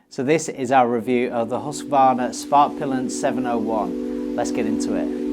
So this is our review of the Husqvarna Svartpilen 701. Let's get into it.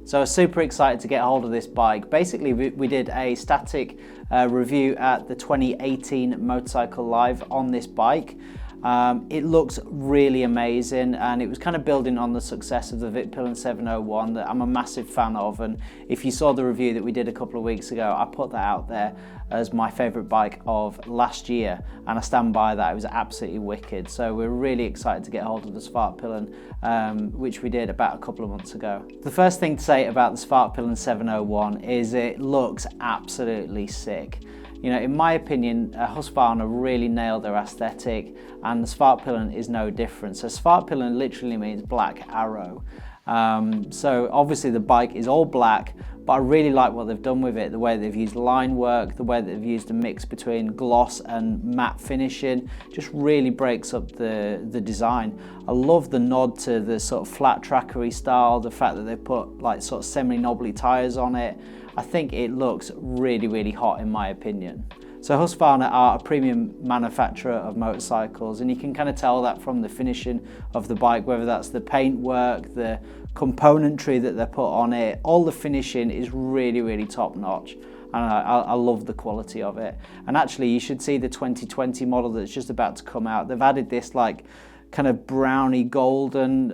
So super excited to get hold of this bike. Basically, we did a static review at the 2018 Motorcycle Live on this bike. It looks really amazing, and it was kind of building on the success of the Vitpilen 701 that I'm a massive fan of. And if you saw the review that we did a couple of weeks ago, I put that out there as my favorite bike of last year, and I stand by that. It was absolutely wicked. So we're really excited to get hold of the Svartpilen, which we did about a couple of months ago. The first thing to say about the Svartpilen 701 is it looks absolutely sick. You know, in my opinion, Husqvarna really nailed their aesthetic, and the Svartpilen is no different. So Svartpilen literally means black arrow. So obviously the bike is all black, but I really like what they've done with it. The way they've used line work, the way that they've used a mix between gloss and matte finishing, just really breaks up the design. I love the nod to the sort of flat trackery style, the fact that they've put like sort of semi-knobbly tires on it. I think it looks really, really hot in my opinion. So Husqvarna are a premium manufacturer of motorcycles, and you can kind of tell that from the finishing of the bike, whether that's the paint work, the componentry that they put on it, all the finishing is really, really top notch. And I love the quality of it. And actually you should see the 2020 model that's just about to come out. They've added this like kind of browny golden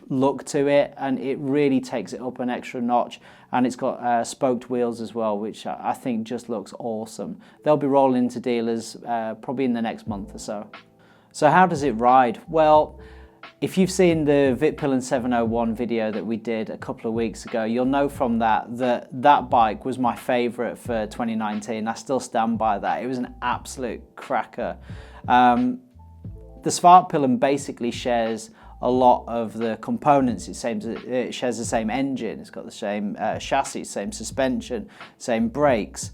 look to it, and it really takes it up an extra notch. And it's got spoked wheels as well, which I think just looks awesome. They'll be rolling into dealers probably in the next month or so. So how does it ride? Well, if you've seen the Vitpilen 701 video that we did a couple of weeks ago, you'll know from that bike was my favorite for 2019. I still stand by that. It was an absolute cracker. The Svartpilen basically shares a lot of the components. It shares the same engine, it's got the same chassis, same suspension, same brakes,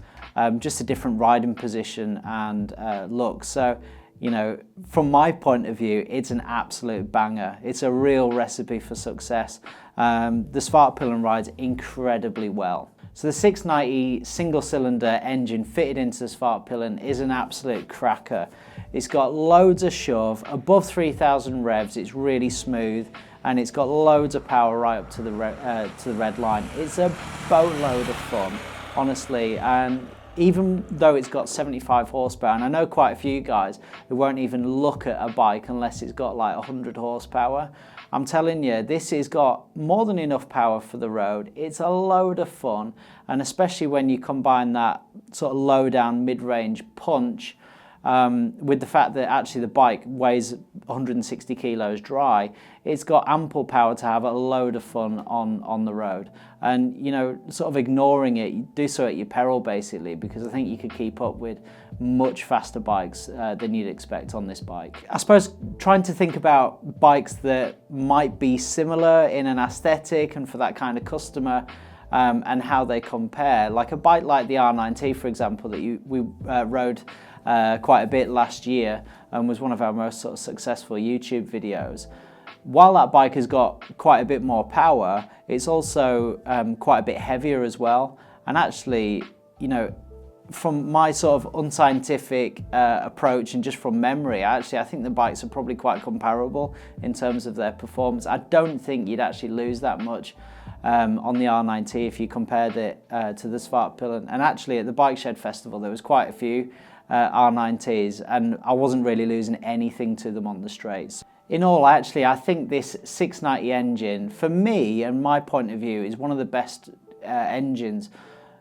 just a different riding position and look. So, you know, from my point of view, it's an absolute banger. It's a real recipe for success. The Svartpilen rides incredibly well. So the 690 single-cylinder engine fitted into the Svartpilen is an absolute cracker. It's got loads of shove, above 3,000 revs, it's really smooth, and it's got loads of power right up to the red line. It's a boatload of fun, honestly, and even though it's got 75 horsepower, and I know quite a few guys who won't even look at a bike unless it's got like 100 horsepower, I'm telling you, this has got more than enough power for the road. It's a load of fun, and especially when you combine that sort of low down mid-range punch with the fact that actually the bike weighs 160 kilos dry, it's got ample power to have a load of fun on the road. And, you know, sort of ignoring it, you do so at your peril basically, because I think you could keep up with much faster bikes than you'd expect on this bike. I suppose trying to think about bikes that might be similar in an aesthetic and for that kind of customer, and how they compare. Like a bike like the R9T, for example, that we rode quite a bit last year and was one of our most sort of successful YouTube videos. While that bike has got quite a bit more power, it's also quite a bit heavier as well. And actually, you know, from my sort of unscientific approach and just from memory, I think the bikes are probably quite comparable in terms of their performance. I don't think you'd actually lose that much on the R9T if you compared it to the Svartpilen. And actually at the Bike Shed Festival there was quite a few R9Ts, and I wasn't really losing anything to them on the straights. In all, actually, I think this 690 engine, for me and my point of view, is one of the best engines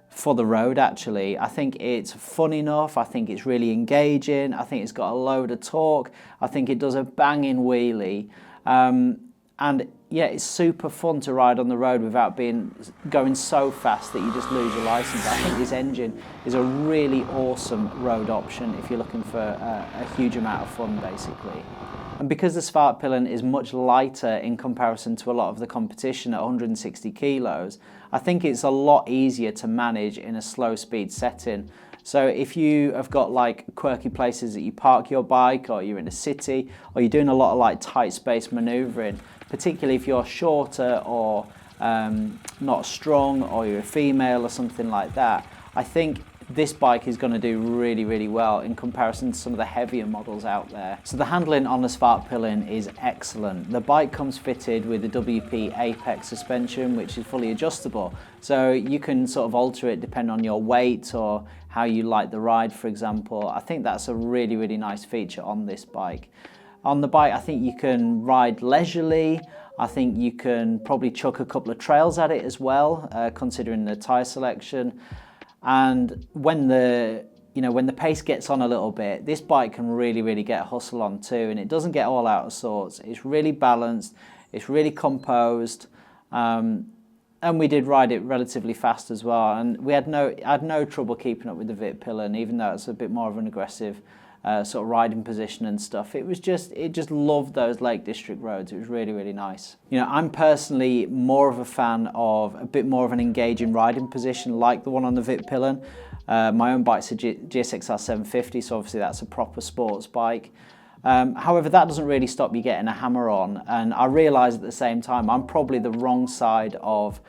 for the road, actually. I think it's fun enough, I think it's really engaging, I think it's got a load of torque, I think it does a banging wheelie, and yeah, it's super fun to ride on the road without going so fast that you just lose your license. I think this engine is a really awesome road option if you're looking for a huge amount of fun, basically. And because the Svartpilen is much lighter in comparison to a lot of the competition at 160 kilos, I think it's a lot easier to manage in a slow speed setting. So if you have got like quirky places that you park your bike, or you're in a city, or you're doing a lot of like tight space maneuvering, particularly if you're shorter or not strong, or you're a female or something like that, I think this bike is going to do really, really well in comparison to some of the heavier models out there. So the handling on the Svartpilen is excellent. The bike comes fitted with the WP Apex suspension, which is fully adjustable. So you can sort of alter it depending on your weight or how you like the ride, for example. I think that's a really, really nice feature on this bike. On the bike, I think you can ride leisurely. I think you can probably chuck a couple of trails at it as well, considering the tyre selection. And when the pace gets on a little bit, this bike can really, really get a hustle on too, and it doesn't get all out of sorts. It's really balanced, it's really composed, and we did ride it relatively fast as well. And I had no trouble keeping up with the Vitpilen, even though it's a bit more of an aggressive sort of riding position and stuff. It just loved those Lake District roads. It was really, really nice. You know, I'm personally more of a fan of a bit more of an engaging riding position like the one on the Vitpilen. My own bike's a GSXR 750, so obviously that's a proper sports bike. However, that doesn't really stop you getting a hammer on, and I realise at the same time I'm probably the wrong side of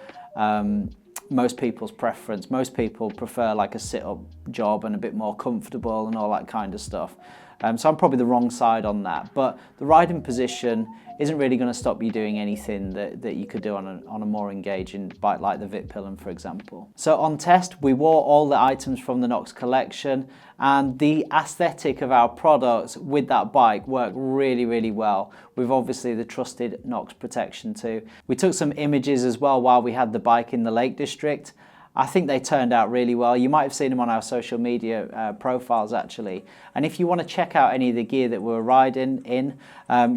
most people's preference. Most people prefer like a sit-up job and a bit more comfortable and all that kind of stuff. So I'm probably the wrong side on that, but the riding position isn't really going to stop you doing anything that you could do on a more engaging bike like the Vitpilen, for example. So on test, we wore all the items from the Knox collection, and the aesthetic of our products with that bike worked really, really well, with obviously the trusted Knox protection too. We took some images as well while we had the bike in the Lake District. I think they turned out really well. You might have seen them on our social media profiles actually. And if you want to check out any of the gear that we're riding in,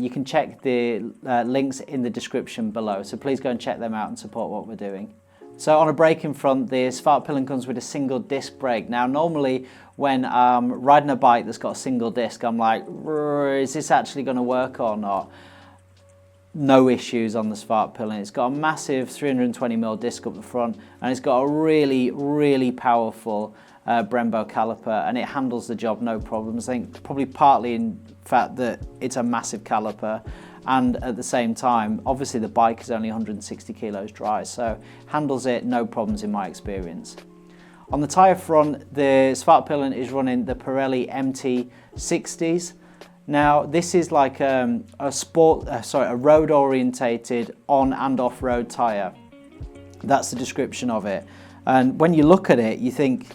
you can check the links in the description below. So please go and check them out and support what we're doing. So on a braking front, the Svartpilen comes with a single disc brake. Now normally when I'm riding a bike that's got a single disc, I'm like, is this actually going to work or not? No issues on the Svartpilen. It's got a massive 320mm disc up the front, and it's got a really, really powerful Brembo caliper, and it handles the job no problems. I think probably partly in fact that it's a massive caliper, and at the same time, obviously the bike is only 160 kilos dry, so handles it no problems in my experience. On the tyre front, the Svartpilen is running the Pirelli MT60s. Now this is like a road orientated on and off road tyre. That's the description of it. And when you look at it, you think,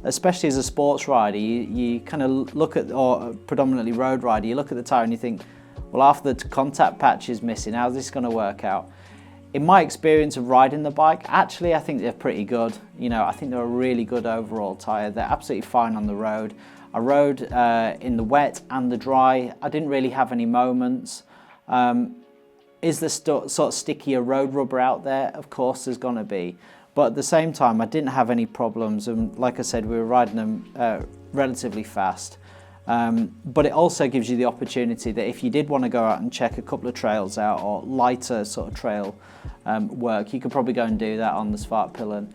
especially as a sports rider, you kind of look at, or predominantly road rider, you look at the tyre and you think, well, half the contact patch is missing. How's this going to work out? In my experience of riding the bike, actually I think they're pretty good. You know, I think they're a really good overall tyre. They're absolutely fine on the road. I rode in the wet and the dry. I didn't really have any moments. Is there sort of stickier road rubber out there? Of course there's gonna be. But at the same time, I didn't have any problems. And like I said, we were riding them relatively fast. But it also gives you the opportunity that if you did want to go out and check a couple of trails out, or lighter sort of trail work, you could probably go and do that on the Svartpilen.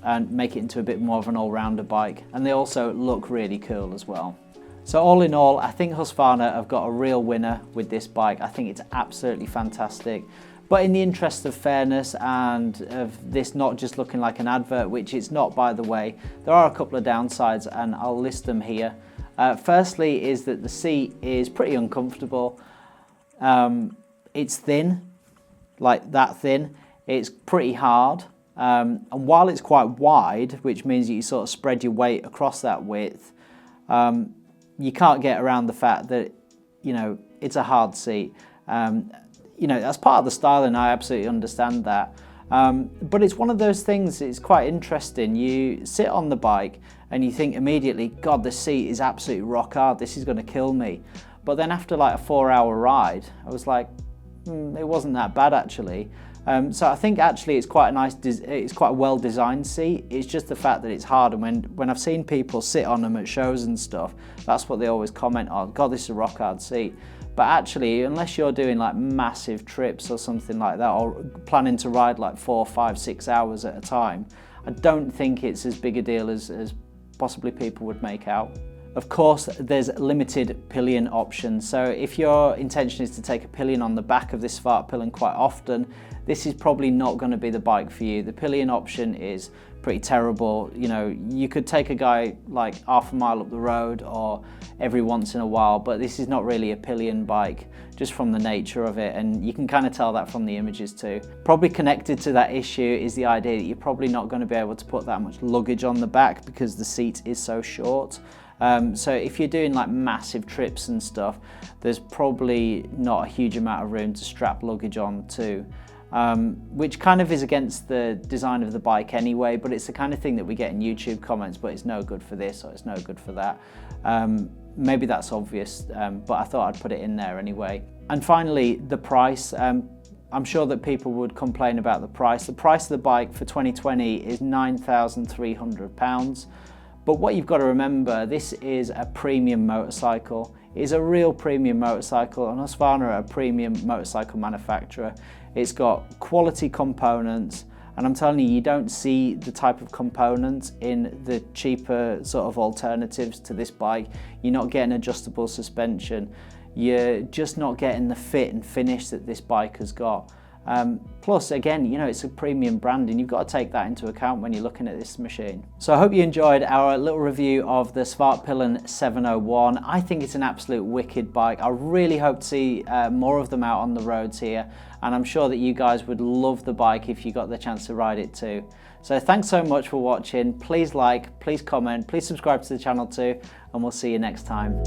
And make it into a bit more of an all-rounder bike, and they also look really cool as well. So all in all, I think Husqvarna have got a real winner with this bike. I think it's absolutely fantastic, but in the interest of fairness and of this not just looking like an advert, which it's not by the way, there are a couple of downsides and I'll list them here. Firstly is that the seat is pretty uncomfortable. It's thin, like that thin. It's pretty hard. And while it's quite wide, which means that you sort of spread your weight across that width, you can't get around the fact that, you know, it's a hard seat. You know, that's part of the style, and I absolutely understand that. But it's one of those things, it's quite interesting. You sit on the bike and you think immediately, God, the seat is absolutely rock hard. This is going to kill me. But then after like a 4-hour ride, I was like, it wasn't that bad actually. So I think actually it's quite a nice, it's quite a well-designed seat. It's just the fact that it's hard, and when I've seen people sit on them at shows and stuff, that's what they always comment on. God, this is a rock hard seat. but actually, unless you're doing like massive trips or something like that, or planning to ride like 4, 5, 6 hours at a time, I don't think it's as big a deal as possibly people would make out. Of course, there's limited pillion options, so if your intention is to take a pillion on the back of this Svartpilen quite often, this is probably not going to be the bike for you. The pillion option is pretty terrible. You know, you could take a guy like half a mile up the road or every once in a while, but this is not really a pillion bike just from the nature of it, and you can kind of tell that from the images too. Probably connected to that issue is the idea that you're probably not going to be able to put that much luggage on the back because the seat is so short. So if you're doing like massive trips and stuff, there's probably not a huge amount of room to strap luggage on to, which kind of is against the design of the bike anyway, but it's the kind of thing that we get in YouTube comments, but it's no good for this or it's no good for that. Maybe that's obvious, but I thought I'd put it in there anyway. And finally, the price. I'm sure that people would complain about the price. The price of the bike for 2020 is £9,300. But what you've got to remember, this is a premium motorcycle. It is a real premium motorcycle, and Husqvarna are a premium motorcycle manufacturer. It's got quality components, and I'm telling you, you don't see the type of components in the cheaper sort of alternatives to this bike. You're not getting adjustable suspension. You're just not getting the fit and finish that this bike has got. Plus, again, you know, it's a premium brand, and you've got to take that into account when you're looking at this machine. So I hope you enjoyed our little review of the Svartpilen 701. I think it's an absolute wicked bike. I really hope to see more of them out on the roads here, and I'm sure that you guys would love the bike if you got the chance to ride it too. So thanks so much for watching. Please like, please comment, please subscribe to the channel too, and we'll see you next time.